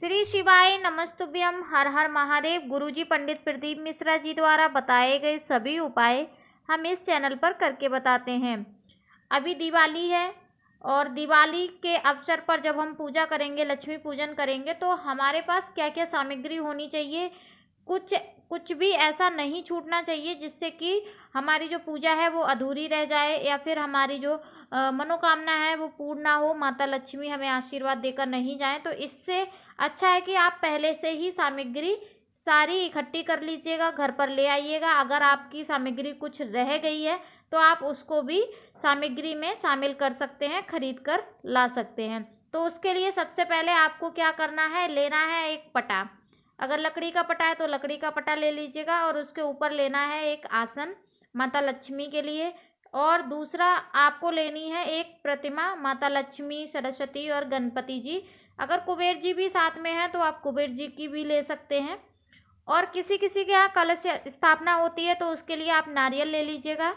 श्री शिवाय नमस्तुभ्यम। हर हर महादेव। गुरुजी पंडित प्रदीप मिश्रा जी द्वारा बताए गए सभी उपाय हम इस चैनल पर करके बताते हैं। अभी दिवाली है और दिवाली के अवसर पर जब हम पूजा करेंगे, लक्ष्मी पूजन करेंगे, तो हमारे पास क्या क्या सामग्री होनी चाहिए, कुछ भी ऐसा नहीं छूटना चाहिए जिससे कि हमारी जो पूजा है वो अधूरी रह जाए या फिर हमारी जो मनोकामना है वो पूर्ण ना हो, माता लक्ष्मी हमें आशीर्वाद देकर नहीं जाए। तो इससे अच्छा है कि आप पहले से ही सामग्री सारी इकट्ठी कर लीजिएगा, घर पर ले आइएगा। अगर आपकी सामग्री कुछ रह गई है तो आप उसको भी सामग्री में शामिल कर सकते हैं, खरीद कर ला सकते हैं। तो उसके लिए सबसे पहले आपको क्या करना है, लेना है एक पटा। अगर लकड़ी का पटा है तो लकड़ी का पटा ले लीजिएगा और उसके ऊपर लेना है एक आसन माता लक्ष्मी के लिए। और दूसरा आपको लेनी है एक प्रतिमा माता लक्ष्मी, सरस्वती और गणपति जी। अगर कुबेर जी भी साथ में है तो आप कुबेर जी की भी ले सकते हैं। और किसी किसी के यहाँ कलश स्थापना होती है तो उसके लिए आप नारियल ले लीजिएगा।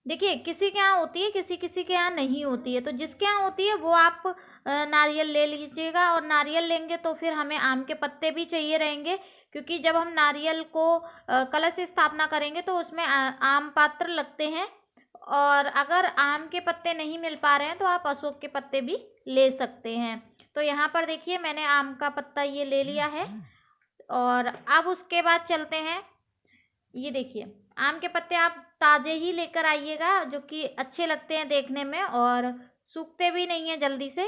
देखिए, किसी के यहाँ होती है, किसी किसी के यहाँ नहीं होती है, तो जिसके यहाँ होती है वो आप नारियल ले लीजिएगा। और नारियल लेंगे तो फिर हमें आम के पत्ते भी चाहिए रहेंगे, क्योंकि जब हम नारियल को कलश स्थापना करेंगे तो उसमें आम पात्र लगते हैं। और अगर आम के पत्ते नहीं मिल पा रहे हैं तो आप अशोक के पत्ते भी ले सकते हैं। तो यहाँ पर देखिए, मैंने आम का पत्ता ये ले लिया है। और अब उसके बाद चलते हैं, ये देखिए, आम के पत्ते आप ताज़े ही लेकर आइएगा, जो कि अच्छे लगते हैं देखने में और सूखते भी नहीं है जल्दी से।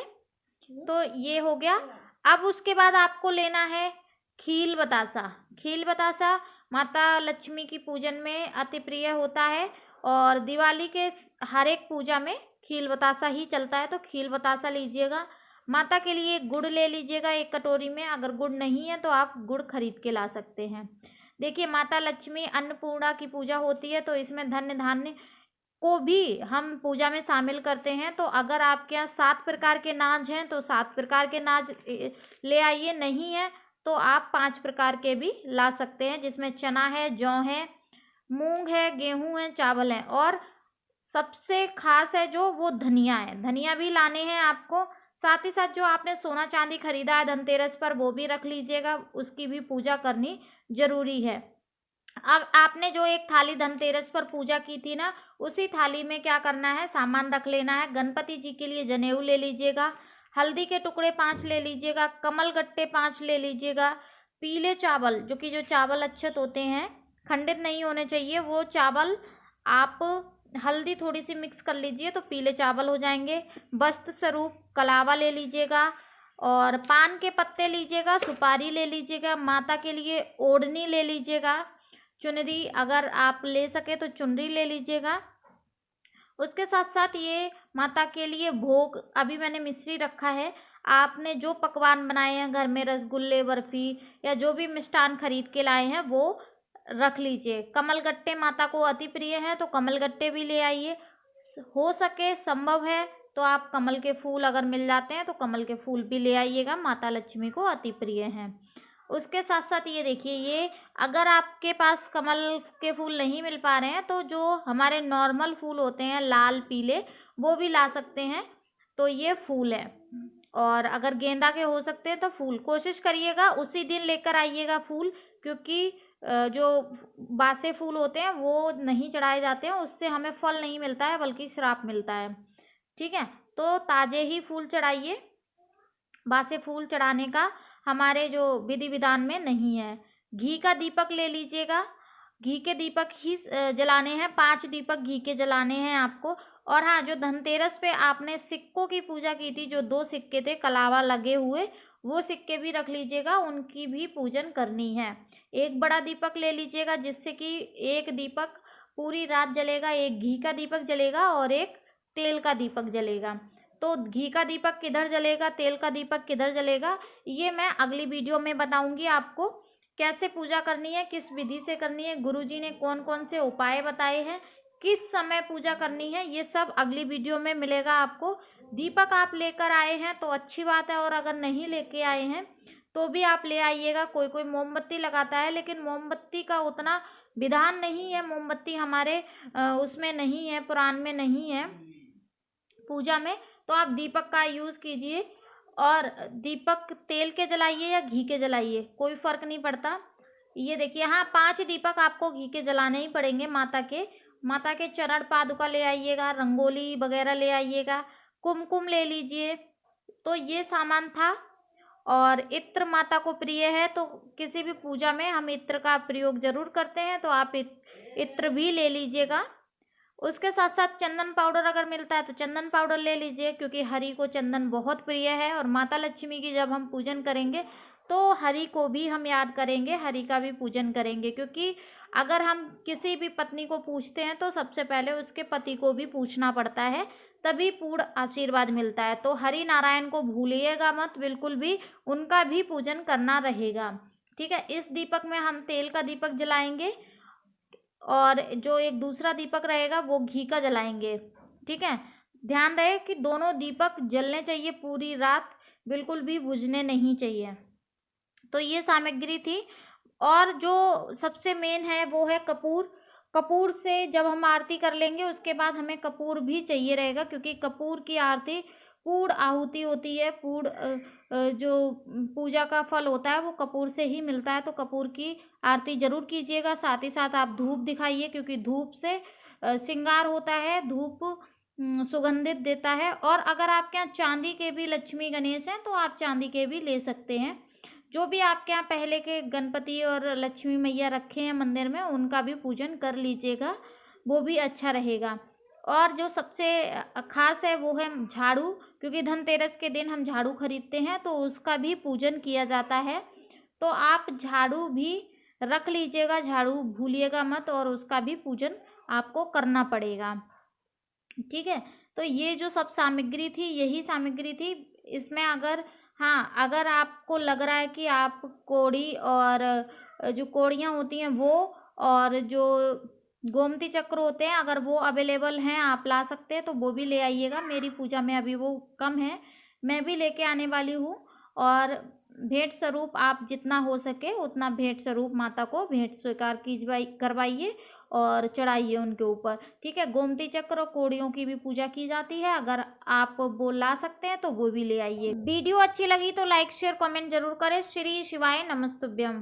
तो ये हो गया। अब उसके बाद आपको लेना है खील बतासा। खील बतासा माता लक्ष्मी की पूजन में अति प्रिय होता है और दिवाली के हर एक पूजा में खील बतासा ही चलता है, तो खील बतासा लीजिएगा। माता के लिए गुड़ ले लीजिएगा एक कटोरी में। अगर गुड़ नहीं है तो आप गुड़ खरीद के ला सकते हैं। देखिए, माता लक्ष्मी अन्नपूर्णा की पूजा होती है तो इसमें धन्य धान्य को भी हम पूजा में शामिल करते हैं। तो अगर आपके यहाँ 7 प्रकार के नाज हैं तो 7 प्रकार के नाज ले आइए, नहीं है तो आप 5 प्रकार के भी ला सकते हैं, जिसमें चना है, जौ है, मूंग है, गेहूं है, चावल है। और सबसे खास है जो, वो धनिया है। धनिया भी लाने हैं आपको। साथ ही साथ जो आपने सोना चांदी खरीदा है धनतेरस पर वो भी रख लीजिएगा, उसकी भी पूजा करनी जरूरी है। अब आपने जो एक थाली धनतेरस पर पूजा की थी ना, उसी थाली में क्या करना है, सामान रख लेना है। गणपति जी के लिए जनेऊ ले लीजिएगा, हल्दी के टुकड़े 5 ले लीजिएगा, कमल गट्टे 5 ले लीजिएगा, पीले चावल, जो चावल अच्छत होते हैं, खंडित नहीं होने चाहिए वो चावल, आप हल्दी थोड़ी सी मिक्स कर लीजिए तो पीले चावल हो जाएंगे। वस्त्र स्वरूप कलावा ले लीजिएगा और पान के पत्ते लीजिएगा, सुपारी ले लीजिएगा, माता के लिए ओढ़नी ले लीजिएगा, चुनरी अगर आप ले सके तो चुनरी ले लीजिएगा। उसके साथ साथ ये माता के लिए भोग, अभी मैंने मिश्री रखा है। आपने जो पकवान बनाए हैं घर में, रसगुल्ले, बर्फी या जो भी मिष्ठान खरीद के लाए हैं वो रख लीजिए। कमल गट्टे माता को अति प्रिय हैं तो कमल गट्टे भी ले आइए। हो सके, संभव है तो आप कमल के फूल अगर मिल जाते हैं तो कमल के फूल भी ले आइएगा, माता लक्ष्मी को अति प्रिय हैं। उसके साथ साथ ये देखिए, ये अगर आपके पास कमल के फूल नहीं मिल पा रहे हैं तो जो हमारे नॉर्मल फूल होते हैं लाल पीले, वो भी ला सकते हैं। तो ये फूल है। और अगर गेंदा के हो सकते हैं तो फूल कोशिश करिएगा उसी दिन लेकर आइएगा फूल, क्योंकि जो बासे फूल होते हैं वो नहीं चढ़ाए जाते हैं, उससे हमें फल नहीं मिलता है बल्कि श्राप मिलता है। ठीक है, तो ताजे ही फूल चढ़ाइए। बासे फूल चढ़ाने का हमारे जो विधि विधान में नहीं है। घी का दीपक ले लीजिएगा, घी के दीपक ही जलाने हैं, 5 दीपक घी के जलाने हैं आपको। और हाँ, जो धनतेरस पे आपने सिक्कों की पूजा की थी, जो 2 सिक्के थे कलावा लगे हुए, वो सिक्के भी रख लीजिएगा, उनकी भी पूजन करनी है। एक बड़ा दीपक ले लीजिएगा जिससे कि एक दीपक पूरी रात जलेगा, एक घी का दीपक जलेगा और एक तेल का दीपक जलेगा। तो घी का दीपक किधर जलेगा, तेल का दीपक किधर जलेगा, ये मैं अगली वीडियो में बताऊंगी आपको। कैसे पूजा करनी है, किस विधि से करनी है, गुरुजी ने कौन कौन से उपाय बताए हैं, किस समय पूजा करनी है, ये सब अगली वीडियो में मिलेगा आपको। दीपक आप लेकर आए हैं तो अच्छी बात है, और अगर नहीं लेके आए हैं तो भी आप ले आइएगा। कोई कोई मोमबत्ती लगाता है, लेकिन मोमबत्ती का उतना विधान नहीं है, मोमबत्ती हमारे उसमें नहीं है, पुराण में नहीं है पूजा में। तो आप दीपक का यूज़ कीजिए। और दीपक तेल के जलाइए या घी के जलाइए, कोई फर्क नहीं पड़ता। ये देखिए, हाँ 5 दीपक आपको घी के जलाने ही पड़ेंगे माता के चरण पादुका ले आइएगा, रंगोली वगैरह ले आइएगा, कुमकुम ले लीजिए। तो ये सामान था। और इत्र माता को प्रिय है, तो किसी भी पूजा में हम इत्र का प्रयोग जरूर करते हैं, तो आप इत्र भी ले लीजिएगा। उसके साथ साथ चंदन पाउडर अगर मिलता है तो चंदन पाउडर ले लीजिए, क्योंकि हरि को चंदन बहुत प्रिय है। और माता लक्ष्मी की जब हम पूजन करेंगे तो हरि को भी हम याद करेंगे, हरि का भी पूजन करेंगे, क्योंकि अगर हम किसी भी पत्नी को पूछते हैं तो सबसे पहले उसके पति को भी पूछना पड़ता है, तभी पूर्ण आशीर्वाद मिलता है। तो हरि नारायण को भूलिएगा मत बिल्कुल भी, उनका भी पूजन करना रहेगा। ठीक है, इस दीपक में हम तेल का दीपक जलाएंगे और जो एक दूसरा दीपक रहेगा वो घी का जलाएंगे। ठीक है, ध्यान रहे कि दोनों दीपक जलने चाहिए पूरी रात, बिल्कुल भी बुझने नहीं चाहिए। तो ये सामग्री थी। और जो सबसे मेन है वो है कपूर। कपूर से जब हम आरती कर लेंगे उसके बाद हमें कपूर भी चाहिए रहेगा, क्योंकि कपूर की आरती पूर्ण आहुति होती है। जो पूजा का फल होता है वो कपूर से ही मिलता है, तो कपूर की आरती जरूर कीजिएगा। साथ ही साथ आप धूप दिखाइए, क्योंकि धूप से श्रृंगार होता है, धूप सुगंधित देता है। और अगर आपके यहाँ चांदी के भी लक्ष्मी गणेश हैं तो आप चांदी के भी ले सकते हैं। जो भी आपके यहाँ पहले के गणपति और लक्ष्मी मैया रखे हैं मंदिर में, उनका भी पूजन कर लीजिएगा, वो भी अच्छा रहेगा। और जो सबसे खास है वो है झाड़ू, क्योंकि धनतेरस के दिन हम झाड़ू खरीदते हैं तो उसका भी पूजन किया जाता है। तो आप झाड़ू भी रख लीजिएगा, झाड़ू भूलिएगा मत, और उसका भी पूजन आपको करना पड़ेगा। ठीक है, तो ये जो सब सामग्री थी यही सामग्री थी। इसमें अगर आपको लग रहा है कि आप कोड़ी और जो कोड़ियाँ होती हैं वो, और जो गोमती चक्र होते हैं अगर वो अवेलेबल हैं आप ला सकते हैं तो वो भी ले आइएगा। मेरी पूजा में अभी वो कम है, मैं भी लेके आने वाली हूँ। और भेंट स्वरूप आप जितना हो सके उतना भेंट स्वरूप माता को भेंट स्वीकार करवाइए और चढ़ाइए उनके ऊपर। ठीक है, गोमती चक्र और कोड़ियों की भी पूजा की जाती है, अगर आप वो ला सकते हैं तो वो भी ले आइए। वीडियो अच्छी लगी तो लाइक शेयर कमेंट जरूर करें। श्री शिवाय नमस्तुभ्यम।